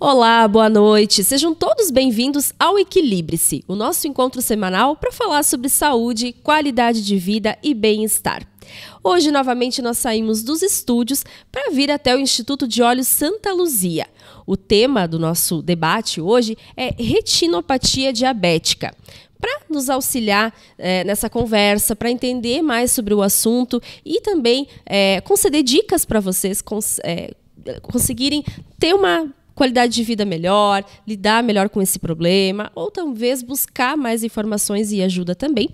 Olá, boa noite. Sejam todos bem-vindos ao Equilibre-se, o nosso encontro semanal para falar sobre saúde, qualidade de vida e bem-estar. Hoje, novamente, nós saímos dos estúdios para vir até o Instituto de Olhos Santa Luzia. O tema do nosso debate hoje é retinopatia diabética. Para nos auxiliar nessa conversa, para entender mais sobre o assunto e também conceder dicas para vocês conseguirem ter uma qualidade de vida melhor, lidar melhor com esse problema, ou talvez buscar mais informações e ajuda também.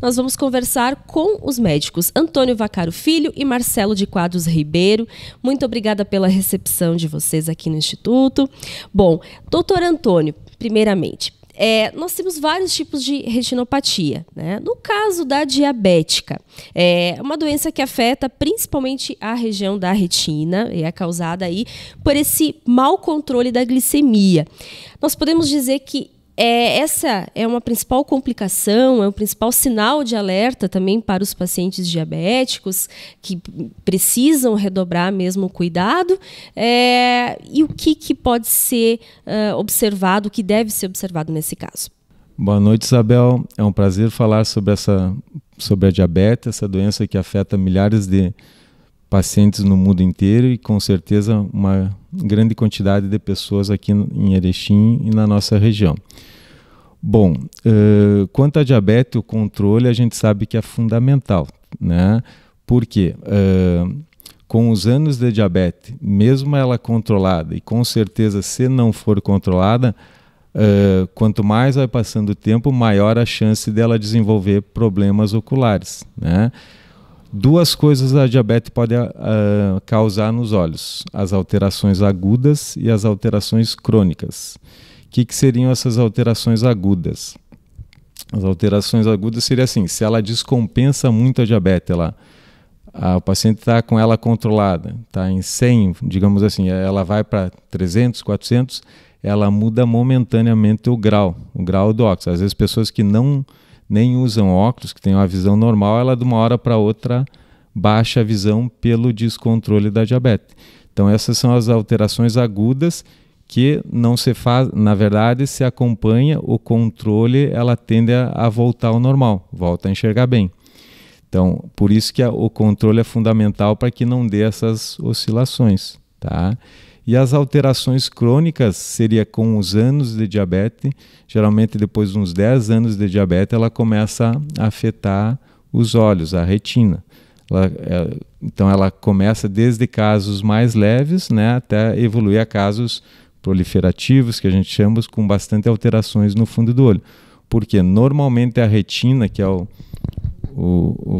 Nós vamos conversar com os médicos Antônio Vaccaro Filho e Marcelo de Quadros Ribeiro. Muito obrigada pela recepção de vocês aqui no Instituto. Bom, doutor Antônio, primeiramente, nós temos vários tipos de retinopatia, né? No caso da diabética, é uma doença que afeta principalmente a região da retina e é causada aí por esse mau controle da glicemia. Nós podemos dizer que essa é uma principal complicação, é um principal sinal de alerta também para os pacientes diabéticos que precisam redobrar mesmo o cuidado. E o que pode ser observado, o que deve ser observado nesse caso? Boa noite, Isabel. É um prazer falar sobre a diabetes, essa doença que afeta milhares de pacientes no mundo inteiro e com certeza uma grande quantidade de pessoas aqui em Erechim e na nossa região. Bom, quanto à diabetes, o controle a gente sabe que é fundamental, né? Porque com os anos de diabetes, mesmo ela controlada, e com certeza se não for controlada, quanto mais vai passando o tempo, maior a chance dela desenvolver problemas oculares, né? Duas coisas a diabetes pode causar nos olhos: as alterações agudas e as alterações crônicas. O que seriam essas alterações agudas? As alterações agudas seria assim: se ela descompensa muito a diabetes, o paciente está com ela controlada, está em 100, digamos assim, ela vai para 300, 400, ela muda momentaneamente o grau do óculos. Às vezes pessoas que nem usam óculos, que têm uma visão normal, ela de uma hora para outra baixa a visão pelo descontrole da diabetes. Então essas são as alterações agudas que não se faz, na verdade, se acompanha o controle, ela tende a voltar ao normal, volta a enxergar bem. Então, por isso que o controle é fundamental para que não dê essas oscilações, tá? E as alterações crônicas seria com os anos de diabetes, geralmente depois de uns 10 anos de diabetes, ela começa a afetar os olhos, a retina. Então ela começa desde casos mais leves, né, até evoluir a casos proliferativos, que a gente chama, com bastante alterações no fundo do olho. Porque normalmente a retina, que é o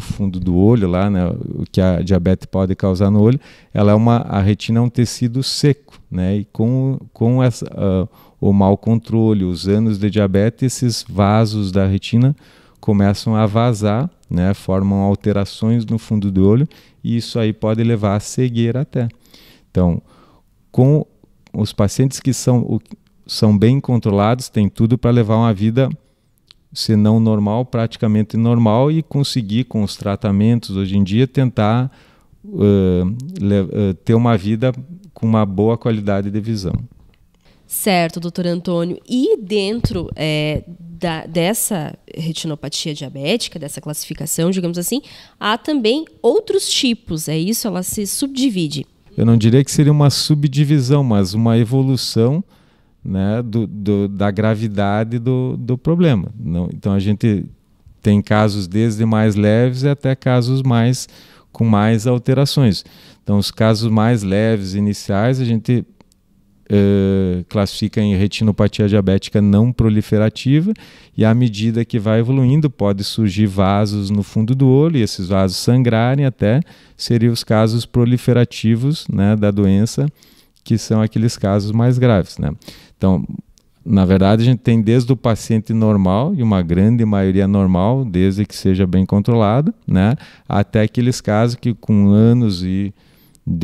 fundo do olho lá, né, o que a diabetes pode causar no olho, a retina é um tecido seco, né, e com o mau controle, os anos de diabetes, esses vasos da retina começam a vazar, né, formam alterações no fundo do olho e isso aí pode levar à cegueira até. Então, com os pacientes que são bem controlados, tem tudo para levar uma vida, se não normal, praticamente normal, e conseguir com os tratamentos hoje em dia tentar ter uma vida com uma boa qualidade de visão. Certo, doutor Antônio. E dentro dessa retinopatia diabética, dessa classificação, digamos assim, há também outros tipos, é isso? Ela se subdivide? Eu não diria que seria uma subdivisão, mas uma evolução, né, da gravidade do problema. Então a gente tem casos desde mais leves até casos com mais alterações. Então os casos mais leves iniciais a gente classifica em retinopatia diabética não proliferativa, e à medida que vai evoluindo pode surgir vasos no fundo do olho e esses vasos sangrarem, até seriam os casos proliferativos, né, da doença, que são aqueles casos mais graves, né? Então, na verdade, a gente tem desde o paciente normal, e uma grande maioria normal, desde que seja bem controlado, né, até aqueles casos que com anos de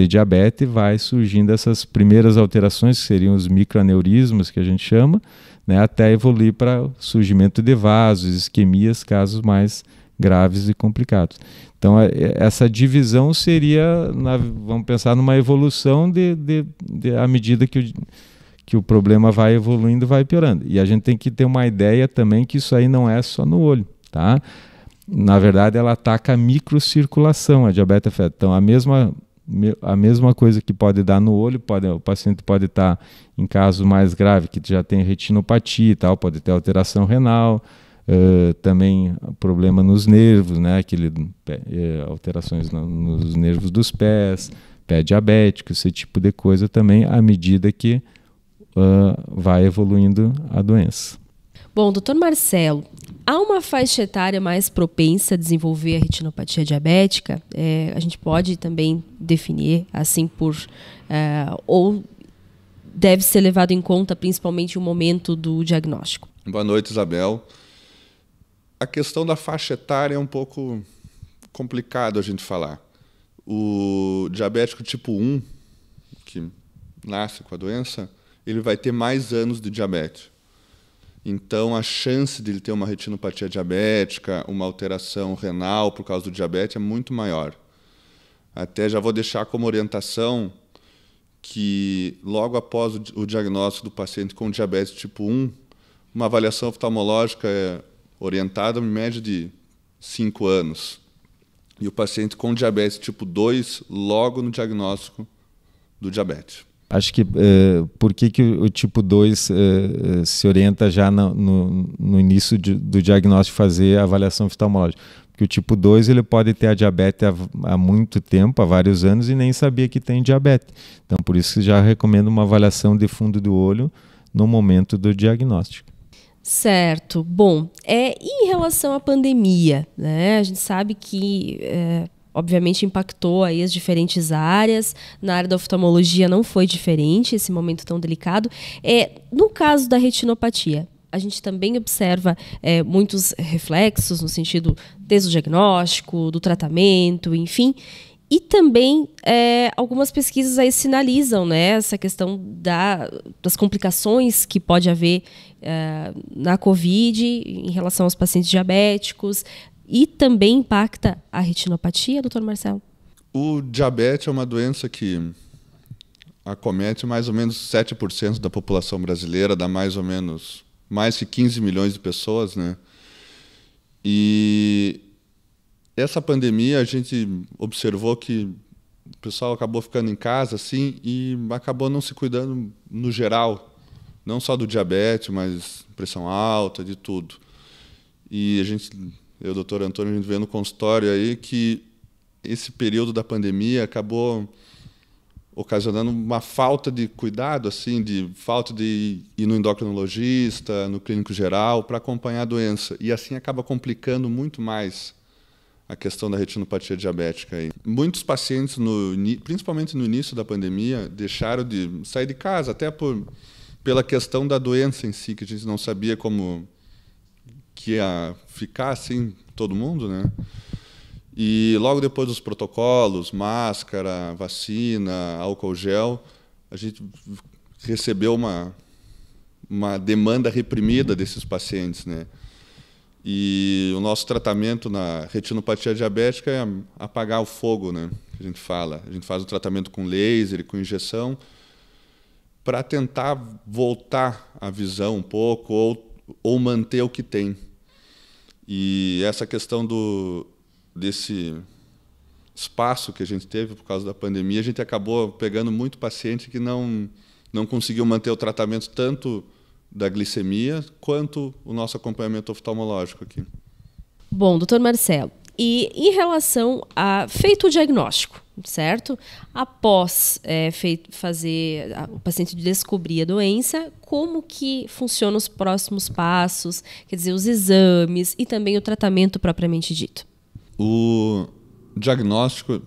diabetes vai surgindo essas primeiras alterações, que seriam os microaneurismas, que a gente chama, né, até evoluir para surgimento de vasos, isquemias, casos mais graves e complicados. Então, essa divisão seria, vamos pensar numa evolução à medida que que o problema vai evoluindo, vai piorando. E a gente tem que ter uma ideia também que isso aí não é só no olho, tá? Na verdade, ela ataca a microcirculação, a diabetes feto. Então, a mesma coisa que pode dar no olho, o paciente pode estar em caso mais grave, que já tem retinopatia e tal, pode ter alteração renal, também problema nos nervos, né? Alterações nos nervos dos pés, pé diabético, esse tipo de coisa também, à medida que vai evoluindo a doença. Bom, doutor Marcelo, há uma faixa etária mais propensa a desenvolver a retinopatia diabética? A gente pode também definir assim ou deve ser levado em conta principalmente o momento do diagnóstico? Boa noite, Isabel. A questão da faixa etária é um pouco complicado a gente falar. O diabético tipo 1, que nasce com a doença, ele vai ter mais anos de diabetes. Então, a chance de ele ter uma retinopatia diabética, uma alteração renal por causa do diabetes é muito maior. Até já vou deixar como orientação que, logo após o diagnóstico do paciente com diabetes tipo 1, uma avaliação oftalmológica é orientada em média de 5 anos. E o paciente com diabetes tipo 2, logo no diagnóstico do diabetes. Acho que por que o tipo 2 se orienta já no início do diagnóstico fazer a avaliação oftalmológica? Porque o tipo 2 ele pode ter a diabetes há muito tempo, há vários anos, e nem sabia que tem diabetes. Então, por isso já recomendo uma avaliação de fundo do olho no momento do diagnóstico. Certo. Bom, em relação à pandemia, né, a gente sabe que obviamente impactou aí as diferentes áreas. Na área da oftalmologia não foi diferente, esse momento tão delicado. No caso da retinopatia, a gente também observa muitos reflexos no sentido desde o diagnóstico, do tratamento, enfim. E também algumas pesquisas aí sinalizam, né, essa questão das complicações que pode haver na COVID em relação aos pacientes diabéticos. E também impacta a retinopatia, doutor Marcelo? O diabetes é uma doença que acomete mais ou menos 7% da população brasileira, dá mais ou menos mais que 15 milhões de pessoas, né? E essa pandemia a gente observou que o pessoal acabou ficando em casa assim e acabou não se cuidando no geral, não só do diabetes, mas pressão alta, de tudo. E eu e o doutor Antônio, a gente vê no consultório aí que esse período da pandemia acabou ocasionando uma falta de cuidado, assim, de falta de ir no endocrinologista, no clínico geral, para acompanhar a doença. E assim acaba complicando muito mais a questão da retinopatia diabética aí. Muitos pacientes, principalmente no início da pandemia, deixaram de sair de casa, até pela questão da doença em si, que a gente não sabia como que ia ficar assim todo mundo, né? E logo depois dos protocolos, máscara, vacina, álcool gel, a gente recebeu uma demanda reprimida desses pacientes, né? E o nosso tratamento na retinopatia diabética é apagar o fogo, né? Que a gente fala. A gente faz o tratamento com laser e com injeção para tentar voltar a visão um pouco ou manter o que tem. E essa questão desse espaço que a gente teve por causa da pandemia, a gente acabou pegando muito paciente que não conseguiu manter o tratamento tanto da glicemia quanto o nosso acompanhamento oftalmológico aqui. Bom, doutor Marcelo, e em relação a feito o diagnóstico, certo? Após o paciente descobrir a doença, como que funcionam os próximos passos, quer dizer, os exames e também o tratamento propriamente dito? O diagnóstico,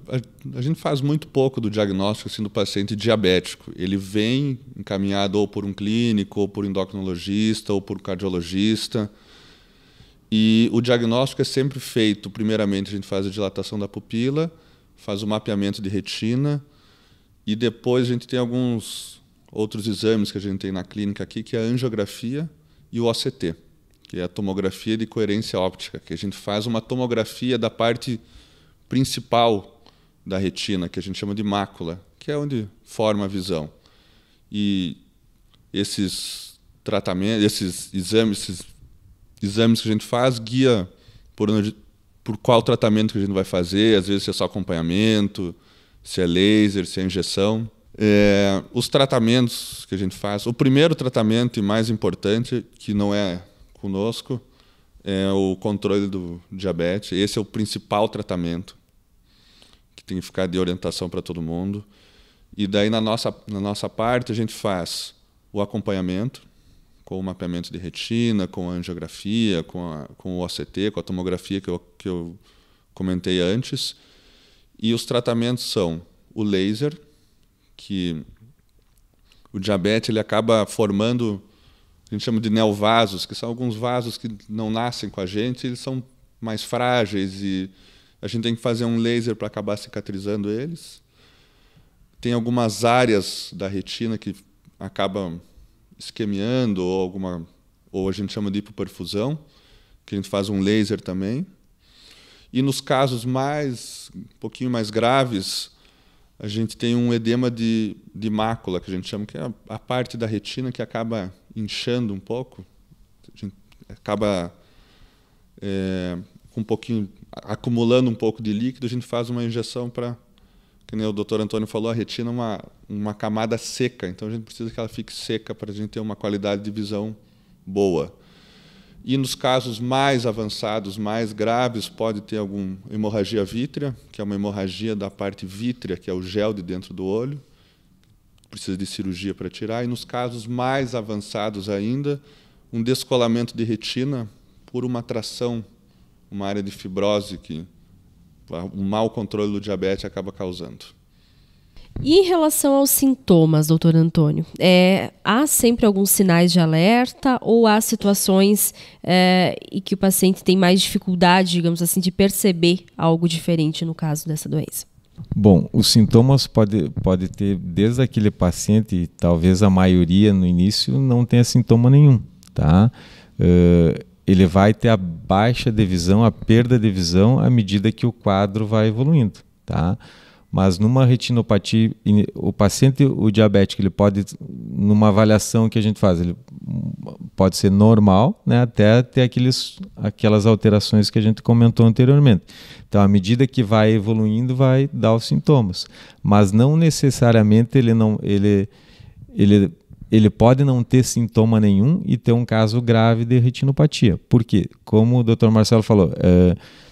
a gente faz muito pouco do diagnóstico assim, do paciente diabético. Ele vem encaminhado ou por um clínico, ou por um endocrinologista, ou por um cardiologista. E o diagnóstico é sempre feito, primeiramente a gente faz a dilatação da pupila, faz o mapeamento de retina e depois a gente tem alguns outros exames que a gente tem na clínica aqui, que é a angiografia e o OCT, que é a tomografia de coerência óptica, que a gente faz uma tomografia da parte principal da retina, que a gente chama de mácula, que é onde forma a visão. E esses tratamentos, esses exames que a gente faz, guia por qual tratamento que a gente vai fazer, às vezes se é só acompanhamento, se é laser, se é injeção. Os tratamentos que a gente faz, o primeiro tratamento e mais importante, que não é conosco, é o controle do diabetes. Esse é o principal tratamento, que tem que ficar de orientação para todo mundo. E daí, na nossa parte, a gente faz o acompanhamento, com o mapeamento de retina, com a angiografia, com o OCT, com a tomografia que eu comentei antes. E os tratamentos são o laser, que o diabetes ele acaba formando, a gente chama de neovasos, que são alguns vasos que não nascem com a gente, eles são mais frágeis e a gente tem que fazer um laser para acabar cicatrizando eles. Tem algumas áreas da retina que acabam isquemiando ou a gente chama de hipoperfusão, que a gente faz um laser também. E nos casos um pouquinho mais graves, a gente tem um edema de mácula, que a gente chama, que é a parte da retina que acaba inchando um pouco, a gente acaba com um pouquinho, acumulando um pouco de líquido, a gente faz uma injeção para, que nem o Dr. Antônio falou, a retina é uma camada seca, então a gente precisa que ela fique seca para a gente ter uma qualidade de visão boa. E nos casos mais avançados, mais graves, pode ter alguma hemorragia vítrea, que é uma hemorragia da parte vítrea, que é o gel de dentro do olho, precisa de cirurgia para tirar. E nos casos mais avançados ainda, um descolamento de retina por uma tração, uma área de fibrose que o mau controle do diabetes acaba causando. E em relação aos sintomas, doutor Antônio, há sempre alguns sinais de alerta ou há situações em que o paciente tem mais dificuldade, digamos assim, de perceber algo diferente no caso dessa doença? Bom, os sintomas pode ter desde aquele paciente, talvez a maioria no início não tenha sintoma nenhum, tá? Ele vai ter a baixa de visão, a perda de visão à medida que o quadro vai evoluindo, tá? Mas numa retinopatia, o diabético, ele pode, numa avaliação que a gente faz, ele pode ser normal, né, até ter aquelas alterações que a gente comentou anteriormente. Então, à medida que vai evoluindo, vai dar os sintomas. Mas não necessariamente ele pode não ter sintoma nenhum e ter um caso grave de retinopatia. Por quê? Como o Dr. Marcelo falou,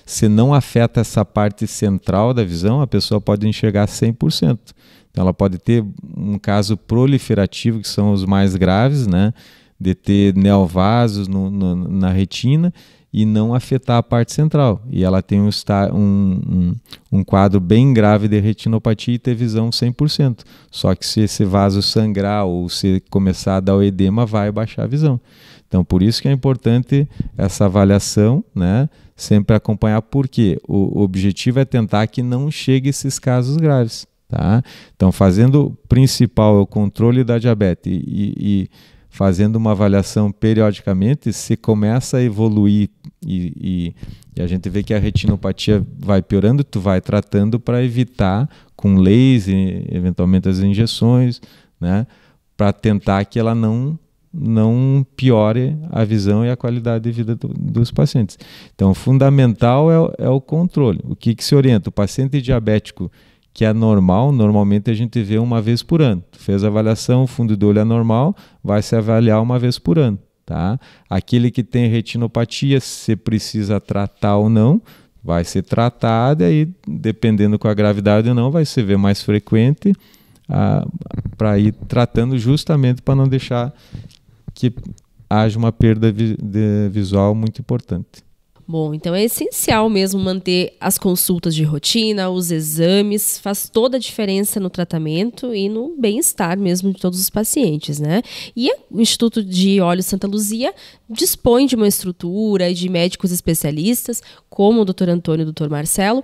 se não afeta essa parte central da visão, a pessoa pode enxergar 100%. Então, ela pode ter um caso proliferativo, que são os mais graves, né, de ter neovasos na retina e não afetar a parte central. E ela tem um quadro bem grave de retinopatia e ter visão 100%. Só que se esse vaso sangrar ou se começar a dar o edema, vai baixar a visão. Então, por isso que é importante essa avaliação, né? Sempre acompanhar, porque o objetivo é tentar que não chegue esses casos graves, tá? Então, fazendo o principal, o controle da diabetes e fazendo uma avaliação periodicamente, se começa a evoluir e a gente vê que a retinopatia vai piorando, tu vai tratando para evitar com laser, eventualmente as injeções, né? Para tentar que ela não piore a visão e a qualidade de vida dos pacientes. Então, o fundamental é o controle. O que se orienta? O paciente diabético que é normal, normalmente a gente vê uma vez por ano. Tu fez a avaliação, o fundo do olho é normal, vai se avaliar uma vez por ano. Tá? Aquele que tem retinopatia, se precisa tratar ou não, vai ser tratado e aí, dependendo com a gravidade ou não, vai se ver mais frequente para ir tratando justamente para não deixar que haja uma perda visual muito importante. Bom, então é essencial mesmo manter as consultas de rotina, os exames, faz toda a diferença no tratamento e no bem-estar mesmo de todos os pacientes, né? E o Instituto de Olhos Santa Luzia dispõe de uma estrutura de médicos especialistas, como o Dr. Antônio e o Dr. Marcelo,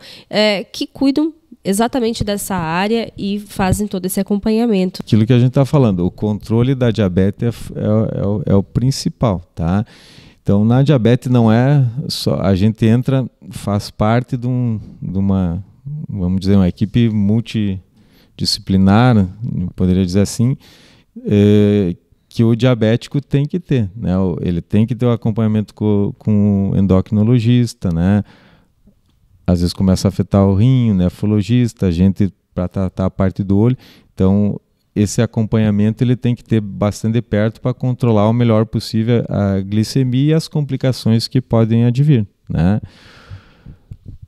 que cuidam exatamente dessa área e fazem todo esse acompanhamento. Aquilo que a gente está falando, o controle da diabetes é o principal, tá? Então, na diabetes não é só... A gente entra, faz parte de uma, vamos dizer, uma equipe multidisciplinar, poderia dizer assim, que o diabético tem que ter, né? Ele tem que ter o acompanhamento com o endocrinologista, né? Às vezes começa a afetar o rim, o nefrologista, a gente para tratar a parte do olho. Então, esse acompanhamento ele tem que ter bastante de perto para controlar o melhor possível a glicemia e as complicações que podem advir, né?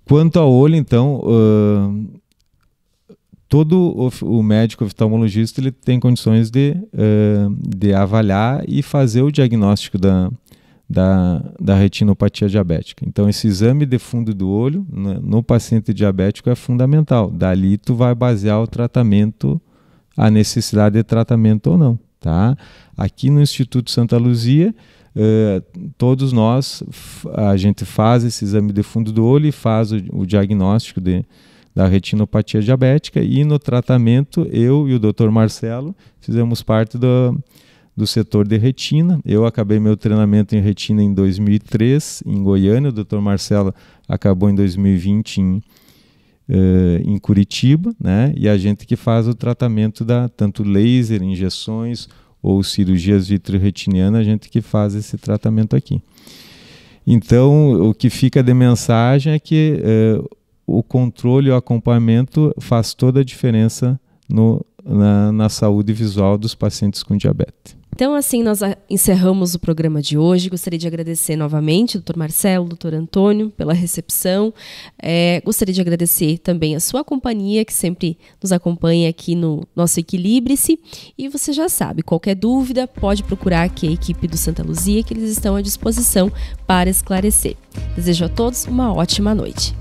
Quanto ao olho, então, todo o médico oftalmologista ele tem condições de avaliar e fazer o diagnóstico da retinopatia diabética. Então, esse exame de fundo do olho no paciente diabético é fundamental. Dali tu vai basear o tratamento, a necessidade de tratamento ou não. Tá? Aqui no Instituto Santa Luzia, todos nós, a gente faz esse exame de fundo do olho e faz o diagnóstico da retinopatia diabética, e no tratamento eu e o Dr. Marcelo fizemos parte do setor de retina. Eu acabei meu treinamento em retina em 2003 em Goiânia, o Dr. Marcelo acabou em 2020 em Curitiba, né? E a gente que faz o tratamento tanto laser, injeções ou cirurgias vitreoretinianas, a gente que faz esse tratamento aqui. Então, o que fica de mensagem é que o controle e o acompanhamento faz toda a diferença na saúde visual dos pacientes com diabetes. Então, assim, nós encerramos o programa de hoje. Gostaria de agradecer novamente, Dr. Marcelo, Dr. Antônio, pela recepção. Gostaria de agradecer também a sua companhia, que sempre nos acompanha aqui no nosso Equilibre-se. E você já sabe, qualquer dúvida, pode procurar aqui a equipe do Santa Luzia, que eles estão à disposição para esclarecer. Desejo a todos uma ótima noite.